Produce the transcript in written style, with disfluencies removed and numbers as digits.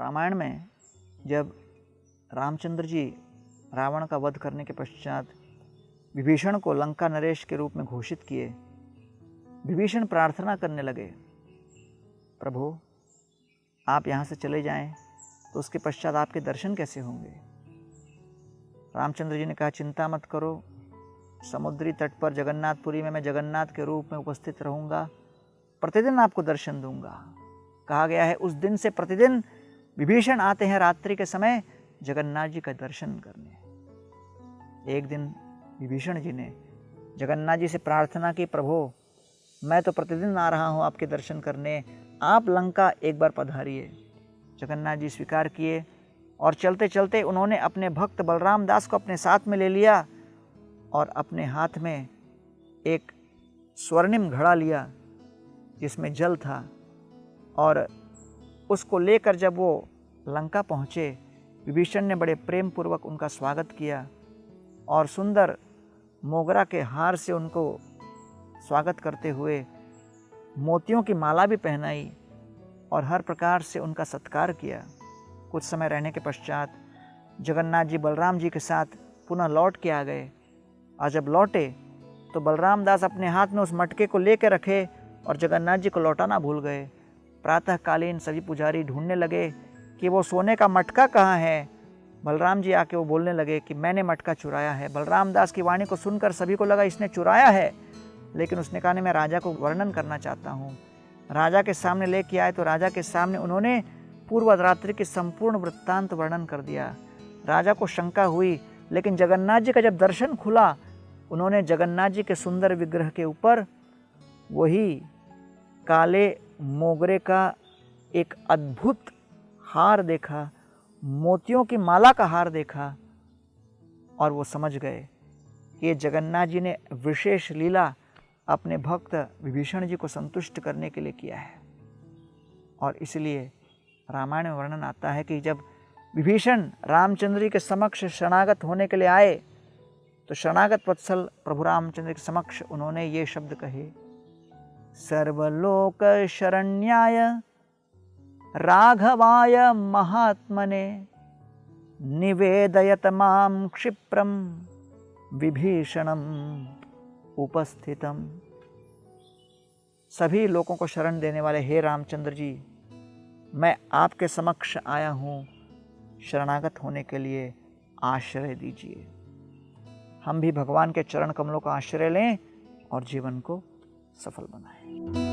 रामायण में जब रामचंद्र जी रावण का वध करने के पश्चात विभीषण को लंका नरेश के रूप में घोषित किए, विभीषण प्रार्थना करने लगे, प्रभु आप यहाँ से चले जाएं तो उसके पश्चात आपके दर्शन कैसे होंगे। रामचंद्र जी ने कहा, चिंता मत करो, समुद्री तट पर जगन्नाथपुरी में मैं जगन्नाथ के रूप में उपस्थित रहूँगा, प्रतिदिन आपको दर्शन दूंगा। कहा गया है उस दिन से प्रतिदिन विभीषण आते हैं रात्रि के समय जगन्नाथ जी का दर्शन करने। एक दिन विभीषण जी ने जगन्नाथ जी से प्रार्थना की, प्रभु मैं तो प्रतिदिन आ रहा हूँ आपके दर्शन करने, आप लंका एक बार पधारिए। जगन्नाथ जी स्वीकार किए और चलते चलते उन्होंने अपने भक्त बलराम दास को अपने साथ में ले लिया और अपने हाथ में एक स्वर्णिम घड़ा लिया जिसमें जल था, और उसको लेकर जब वो लंका पहुँचे, विभीषण ने बड़े प्रेम पूर्वक उनका स्वागत किया और सुंदर मोगरा के हार से उनको स्वागत करते हुए मोतियों की माला भी पहनाई और हर प्रकार से उनका सत्कार किया। कुछ समय रहने के पश्चात जगन्नाथ जी बलराम जी के साथ पुनः लौट के आ गए, और जब लौटे तो बलराम दास अपने हाथ में उस मटके को लेकर रखे और जगन्नाथ जी को लौटाना भूल गए। प्रातःकालीन सभी पुजारी ढूंढने लगे कि वो सोने का मटका कहाँ है। बलराम जी आके वो बोलने लगे कि मैंने मटका चुराया है। बलराम दास की वाणी को सुनकर सभी को लगा इसने चुराया है, लेकिन उसने कहा नहीं, मैं राजा को वर्णन करना चाहता हूँ। राजा के सामने लेके आए तो राजा के सामने उन्होंने पूर्व रात्रि की संपूर्ण वृत्तांत वर्णन कर दिया। राजा को शंका हुई, लेकिन जगन्नाथ जी का जब दर्शन खुला, उन्होंने जगन्नाथ जी के सुंदर विग्रह के ऊपर वही काले मोगरे का एक अद्भुत हार देखा, मोतियों की माला का हार देखा, और वो समझ गए कि ये जगन्नाथ जी ने विशेष लीला अपने भक्त विभीषण जी को संतुष्ट करने के लिए किया है। और इसलिए रामायण में वर्णन आता है कि जब विभीषण रामचंद्र जी के समक्ष शरणागत होने के लिए आए तो शरणागत वत्सल प्रभु रामचंद्र के समक्ष उन्होंने ये शब्द कहे, सर्वलोक शरण्याय राघवाय महात्मने निवेदयत मां क्षिप्रम विभीषणम उपस्थितम। सभी लोगों को शरण देने वाले हे रामचंद्र जी, मैं आपके समक्ष आया हूँ, शरणागत होने के लिए आश्रय दीजिए। हम भी भगवान के चरण कमलों का आश्रय लें और जीवन को सफल बनाएं।